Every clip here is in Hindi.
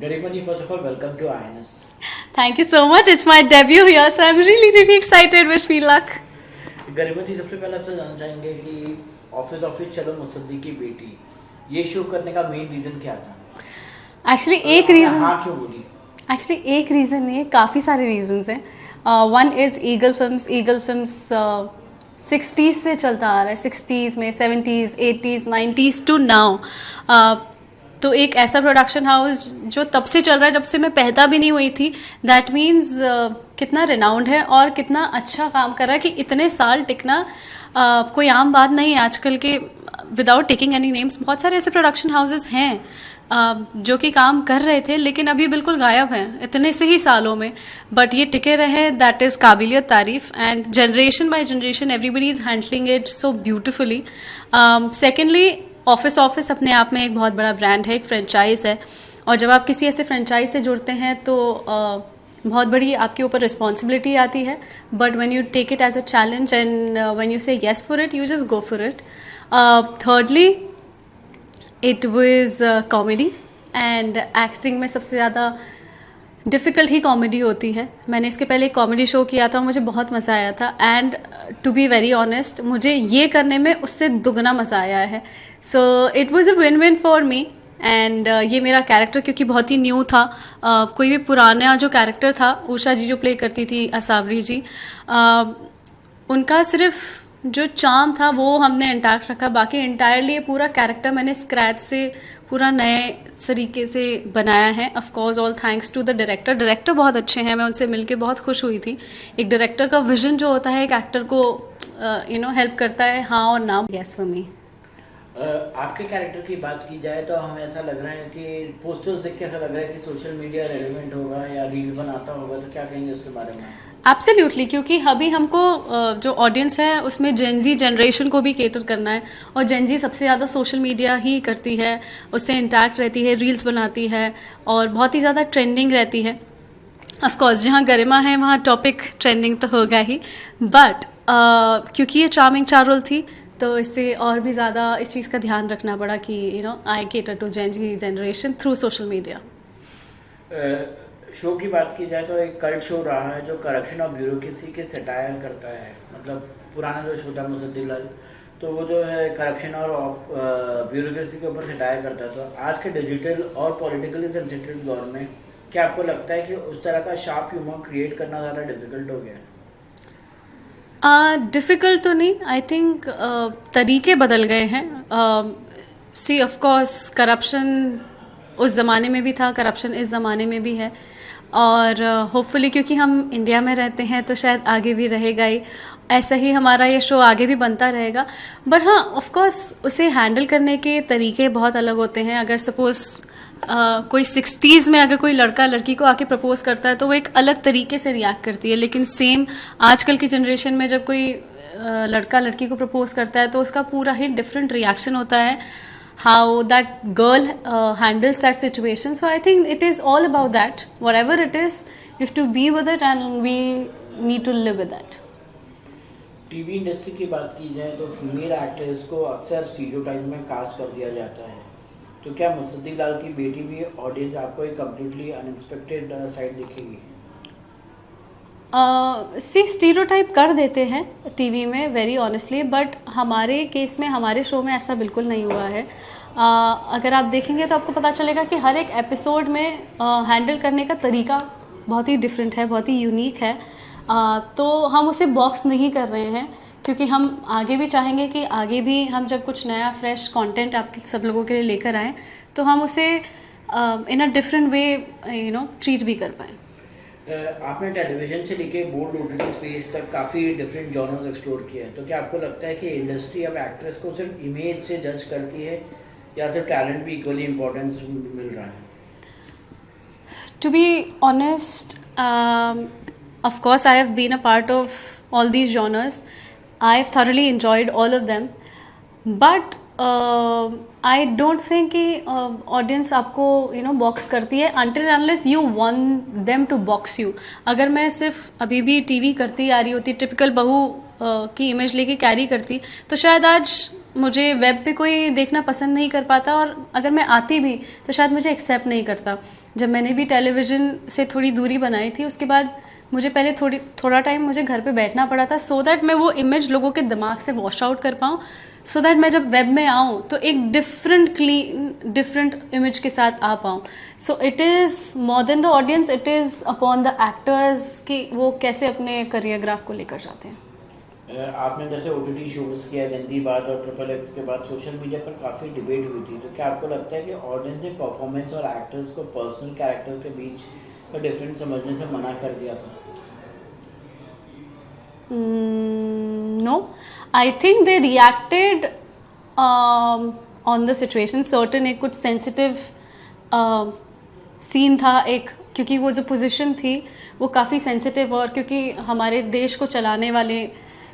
Garima first of all, welcome to INS. Thank you so much. It's my debut here, so I'm really excited. Wish me luck. गरिमा जी, सबसे पहले आपसे जानना चाहेंगे कि ऑफिस चलो मुसद्दी की बेटी ये शो करने का मेन रीजन क्या था? एक्चुअली एक रीजन हाँ क्यों बोली? एक्चुअली एक रीज़न नहीं है, काफ़ी सारे रीजंस हैं. One is eagle films 60s से चलता आ रहा है. 60s में 70s 80s 90s to now. तो एक ऐसा प्रोडक्शन हाउस जो तब से चल रहा है जब से मैं पैदा भी नहीं हुई थी. दैट मीन्स कितना रिनाउंड है और कितना अच्छा काम कर रहा है कि इतने साल टिकना कोई आम बात नहीं है आजकल के. विदाउट टेकिंग एनी नेम्स, बहुत सारे ऐसे प्रोडक्शन हाउसेस हैं जो कि काम कर रहे थे लेकिन अभी बिल्कुल गायब हैं इतने से ही सालों में. बट ये टिके रहे, दैट इज़ काबिलियत तारीफ. And generation by generation everybody is handling it so beautifully. Secondly, office अपने आप में एक बहुत बड़ा ब्रांड है, एक फ्रेंचाइज है. और जब आप किसी ऐसे फ्रेंचाइज से जुड़ते हैं तो बहुत बड़ी आपके ऊपर रिस्पॉन्सिबिलिटी आती है. But when you take it as a challenge and when you say yes for it, you just go for it. Thirdly, it was comedy. And acting में सबसे ज़्यादा डिफ़िकल्ट ही कॉमेडी होती है. मैंने इसके पहले एक कॉमेडी शो किया था, मुझे बहुत मज़ा आया था. And to be very honest, मुझे ये करने में उससे दुगना मज़ा आया है. So it was a win win for me. And ये मेरा कैरेक्टर क्योंकि बहुत ही न्यू था. कोई भी पुराना जो कैरेक्टर था, उषा जी जो प्ले करती थी, असावरी जी, उनका सिर्फ जो चार्म था वो हमने इंटैक्ट रखा. बाकी इंटायरली ये पूरा कैरेक्टर मैंने स्क्रैच से पूरा नए तरीके से बनाया है. Of course all thanks to the director बहुत अच्छे हैं. मैं उनसे मिलके बहुत खुश हुई थी. एक डायरेक्टर का विजन जो होता है एक एक्टर को हेल्प करता है. हाँ और ना. Yes for me. आपके कैरेक्टर की बात की जाए तो हमें ऐसा लग रहा है कि पोस्टर्स देख के ऐसा लग रहा है कि सोशल मीडिया रेलेवेंट होगा या रील बनाता होगा. तो क्या कहेंगे उसके बारे में? एब्सोल्युटली, क्योंकि अभी हमको जो ऑडियंस है उसमें जेनजी जनरेशन को भी केटर करना है. और जेनजी सबसे ज़्यादा सोशल मीडिया ही करती है, उससे इंटैक्ट रहती है, रील्स बनाती है और बहुत ही ज़्यादा ट्रेंडिंग रहती है. ऑफ कोर्स जहाँ गरिमा है वहाँ टॉपिक ट्रेंडिंग तो होगा ही. बट क्योंकि ये चार्मिंग चारोल थी तो इससे और भी ज़्यादा इस चीज़ का ध्यान रखना पड़ा कि I cater to Gen Z generation through social media. Show की बात की जाए तो एक कल्ट शो रहा है जो करप्शन और ब्यूरोक्रेसी के सटायर करता है. मतलब पुराना जो शो था मुसद्दीलाल, तो वो जो है करप्शन और ब्यूरोक्रेसी के ऊपर सटायर करता है. तो आज के डिजिटल और पॉलिटिकली सेंसिटिव दौर में क्या आपको लगता है कि उस तरह का शार्प ह्यूमर क्रिएट करना ज़्यादा डिफिकल्ट हो गया है? डिफ़िकल्ट तो नहीं. आई थिंक तरीके बदल गए हैं. सी ऑफ कोर्स करप्शन उस ज़माने में भी था, करप्शन इस ज़माने में भी है. और होपफुली क्योंकि हम इंडिया में रहते हैं तो शायद आगे भी रहेगा ही. ऐसा ही हमारा ये शो आगे भी बनता रहेगा. बट हाँ, ऑफ कोर्स उसे हैंडल करने के तरीके बहुत अलग होते हैं. अगर सपोज़ कोई 60s में अगर कोई लड़का लड़की को आके प्रपोज करता है तो वो एक अलग तरीके से रिएक्ट करती है. लेकिन सेम आजकल की जनरेशन में जब कोई लड़का लड़की को प्रपोज करता है तो उसका पूरा ही डिफरेंट रिएक्शन होता है. How that girl handles that situation. So I think it is all about that. Whatever it is, you have to be with it and we need to live with that. TV industry की बात की जाए तो फीमेल एक्टर्स को अक्सर स्टीरियोटाइप में कास्ट कर दिया जाता है. तो क्या मुसद्दीलाल की बेटी भी ऑडियंस आपको एक कम्प्लीटली अनएक्सपेक्टेड साइड दिखेगी? सी स्टीरियोटाइप कर देते हैं टीवी में, वेरी ऑनेस्टली. बट हमारे केस में, हमारे शो में ऐसा बिल्कुल नहीं हुआ है. अगर आप देखेंगे तो आपको पता चलेगा कि हर एक एपिसोड में हैंडल करने का तरीका बहुत ही डिफरेंट है, बहुत ही यूनिक है. तो हम उसे बॉक्स नहीं कर रहे हैं क्योंकि हम आगे भी चाहेंगे कि आगे भी हम जब कुछ नया फ्रेश कंटेंट आपके सब लोगों के लिए लेकर आएँ तो हम उसे इन अ डिफरेंट वे ट्रीट भी कर पाएँ. आपने टेलीविजन से लेके बोल्ड ओटीटी स्पेस तक काफ़ी डिफरेंट जॉनर्स एक्सप्लोर किया है. तो क्या आपको लगता है कि इंडस्ट्री अब एक्ट्रेस को सिर्फ इमेज से जज करती है या सिर्फ टैलेंट भी इक्वली इम्पोर्टेंस मिल रहा है? To be honest, of course I have been a part of all these genres. I've thoroughly enjoyed all of them. But I don't think कि audience आपको box करती है until unless you want them to box you. अगर मैं सिर्फ अभी भी TV करती आ रही होती, टिपिकल बहू की इमेज लेके कैरी करती, तो शायद आज मुझे वेब पे कोई देखना पसंद नहीं कर पाता, और अगर मैं आती भी तो शायद मुझे एक्सेप्ट नहीं करता। जब मैंने भी टेलीविज़न से थोड़ी दूरी बनाई थी, उसके बाद मुझे पहले थोड़ा टाइम मुझे घर पे बैठना पड़ा था, सो दैट मैं वो इमेज लोगों के दिमाग से वॉश आउट कर पाऊँ, सो दैट मैं जब वेब में आऊँ तो एक डिफरेंट इमेज के साथ आ पाऊँ। So it is more than the audience, it is upon the actors कि वो कैसे अपने करियर ग्राफ को लेकर जाते हैं। आपने जैसे ओटीटी शोज किया, गंदी बात और ट्रिपल एक्स के बाद सोशल मीडिया पर काफ़ी डिबेट हुई थी, तो क्या आपको लगता है कि ऑडियंस ने परफॉर्मेंस और एक्टर्स को पर्सनल कैरेक्टर के बीच का डिफरेंस समझने से मना कर दिया था? No, I think they reacted on the situation. Certain एक कुछ sensitive सीन था एक, क्योंकि वो जो पोजीशन थी वो काफ़ी सेंसिटिव, और क्योंकि हमारे देश को चलाने वाले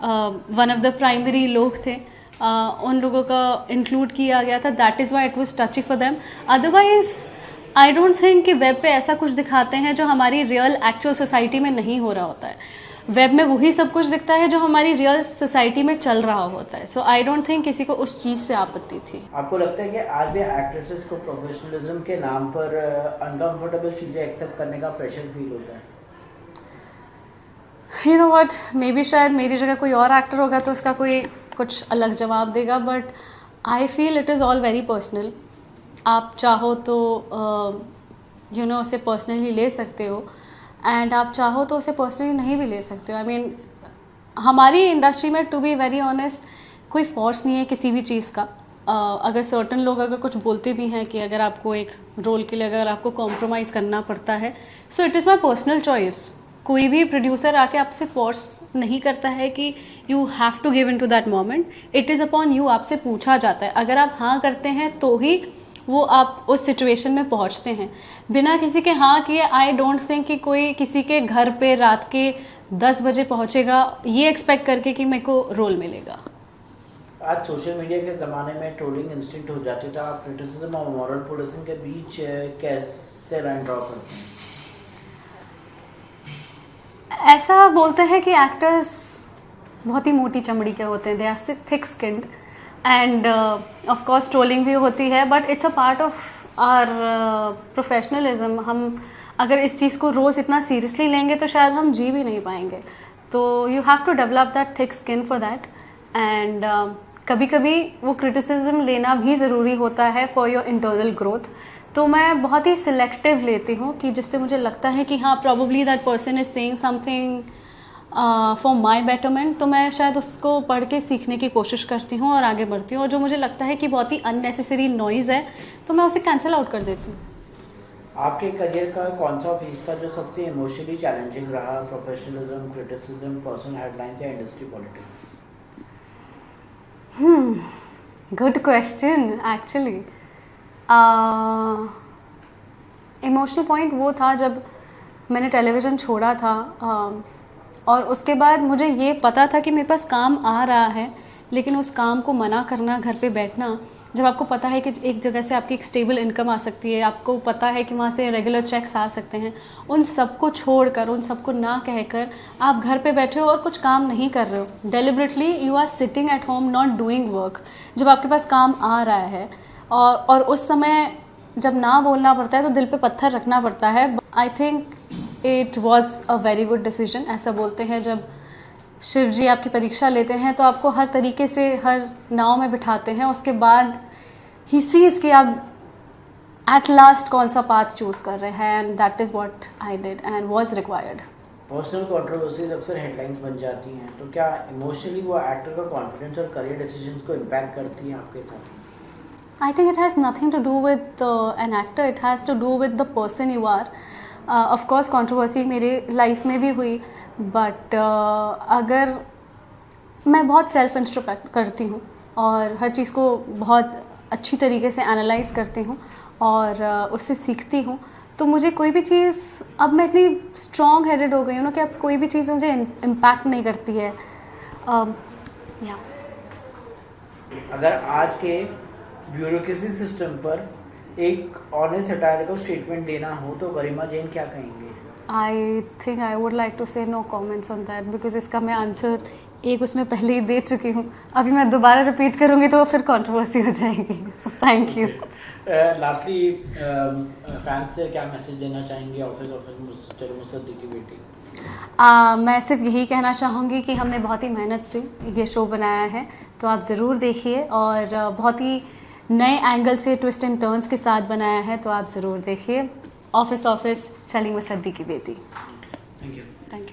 वन ऑफ द प्राइमरी लोग थे, उन लोगों का इंक्लूड किया गया था, that is why it was टची for them. Otherwise I don't think कि वेब पे ऐसा कुछ दिखाते हैं जो हमारी रियल एक्चुअल सोसाइटी में नहीं हो रहा होता है। वेब में वही सब कुछ दिखता है जो हमारी रियल सोसाइटी में चल रहा होता है। सो आई डोंट थिंक किसी को उस चीज़ से आपत्ति थी। आपको लगता है कि आज भी एक्ट्रेसेस को प्रोफेशनलिज्म के नाम पर अनकंफर्टेबल चीज़ें एक्सेप्ट करने का प्रेशर फील होता है? You know what, may be शायद मेरी जगह कोई और एक्टर होगा तो उसका कोई कुछ अलग जवाब देगा, but I feel it is all very personal. आप चाहो तो यू नो उसे पर्सनली ले सकते हो, एंड आप चाहो तो उसे पर्सनली नहीं भी ले सकते हो। आई मीन हमारी इंडस्ट्री में टू बी वेरी ऑनेस्ट कोई फोर्स नहीं है किसी भी चीज़ का। अगर सर्टन लोग अगर कुछ बोलते भी हैं कि अगर आपको एक रोल के लिए अगर आपको कॉम्प्रोमाइज़ करना पड़ता है, so it is my personal choice. कोई भी प्रोड्यूसर आके आपसे फोर्स नहीं करता है कि you have to give in to that moment, it is upon you. आपसे पूछा जाता है, अगर आप हाँ करते हैं तो ही वो आप उस सिचुएशन में पहुंचते हैं। बिना किसी के हाँ किए आई डोंट थिंक कि कोई किसी के घर पे रात के 10 बजे पहुंचेगा ये एक्सपेक्ट करके कि मेरे को रोल मिलेगा। आज सोशल मीडिया के ज़माने में ट्रोलिंग इंस्टिंक्ट हो जाती था, आप क्रिटिसिज्म और मॉरल पोलिसिंग के बीच कैसे लाइन ड्रॉ करते हैं? ऐसा बोलते हैं कि एक्टर्स बहुत ही मोटी चमड़ी के होते हैं, they are thick skinned, and of course trolling भी होती है, but it's a part of our professionalism. हम अगर इस चीज़ को रोज़ इतना सीरियसली लेंगे तो शायद हम जी भी नहीं पाएंगे। तो you have to develop that thick skin for that, and कभी कभी वो क्रिटिसिज्म लेना भी ज़रूरी होता है फॉर योर इंटरनल ग्रोथ। तो मैं बहुत ही सिलेक्टिव लेती हूँ कि जिससे मुझे लगता है कि हाँ probably that person is saying something for my betterment, तो मैं शायद उसको पढ़ के सीखने की कोशिश करती हूँ और आगे बढ़ती हूँ। और जो मुझे लगता है कि बहुत ही अननेसेसरी नॉइज़ है तो मैं उसे कैंसिल आउट कर देती हूँ। आपके करियर का कौन सा फेज था जो सबसे इमोशनली चैलेंजिंग रहा? प्रोफेशनलिज्म, क्रिटिसिज्म, पर्सनल हेडलाइंस या industry politics? Good question actually. Emotional point वो था जब मैंने टेलीविज़न छोड़ा था, और उसके बाद मुझे ये पता था कि मेरे पास काम आ रहा है, लेकिन उस काम को मना करना, घर पे बैठना, जब आपको पता है कि एक जगह से आपकी एक स्टेबल इनकम आ सकती है, आपको पता है कि वहाँ से रेगुलर चेक्स आ सकते हैं, उन सबको छोड़कर, उन सबको ना कहकर आप घर पे बैठे हो और कुछ काम नहीं कर रहे हो। Deliberately you are sitting at home not doing work, जब आपके पास काम आ रहा है, और उस समय जब ना बोलना पड़ता है तो दिल पे पत्थर रखना पड़ता है। आई think it was a very good decision. ऐसा बोलते हैं जब शिव जी आपकी परीक्षा लेते हैं तो आपको हर तरीके से हर नाव में बिठाते हैं, उसके बाद ही सीज कि आप एट लास्ट कौन सा पाथ चूज कर रहे हैं, and that is what I did and was required. Personal controversies अक्सर हेडलाइंस बन जाती हैं, तो क्या इमोशनली वो एक्टर का कॉन्फिडेंस और करियर डिसीजंस को इम्पैक्ट करती हैं आपके साथ? I think it has nothing to do with an actor, it has to do with the person you are. Of course controversy मेरे लाइफ में भी हुई, but अगर मैं बहुत सेल्फ इंट्रोस्पेक्ट करती हूँ और हर चीज़ को बहुत अच्छी तरीके से एनालाइज करती हूँ और उससे सीखती हूँ, तो मुझे कोई भी चीज़, अब मैं इतनी स्ट्रॉन्ग हेडेड हो गई हूँ ना कि अब कोई भी चीज़ मुझे इम्पैक्ट नहीं करती है। अगर आज के ब्यूरोक्रेसी सिस्टम पर एक ऑनेस्ट सैटायरिकल स्टेटमेंट देना हो तो गरिमा जैन क्या कहेंगे? I think I would like to say no comments on that, because इसका मैं आंसर एक उसमें पहले ही दे चुकी हूँ, अभी मैं दोबारा रिपीट करूँगी तो फिर कंट्रोवर्सी हो जाएगी। Thank you. लास्टली फैंस से क्या मैसेज देना चाहेंगे ऑफिस चलो मुसद्दी की बेटी? मैं सिर्फ यही कहना चाहूँगी कि हमने बहुत ही मेहनत से ये शो बनाया है, तो आप ज़रूर देखिए, और बहुत ही नए एंगल से ट्विस्ट एंड टर्न्स के साथ बनाया है, तो आप ज़रूर देखिए ऑफिस चली मुसद्दी की बेटी। Thank you.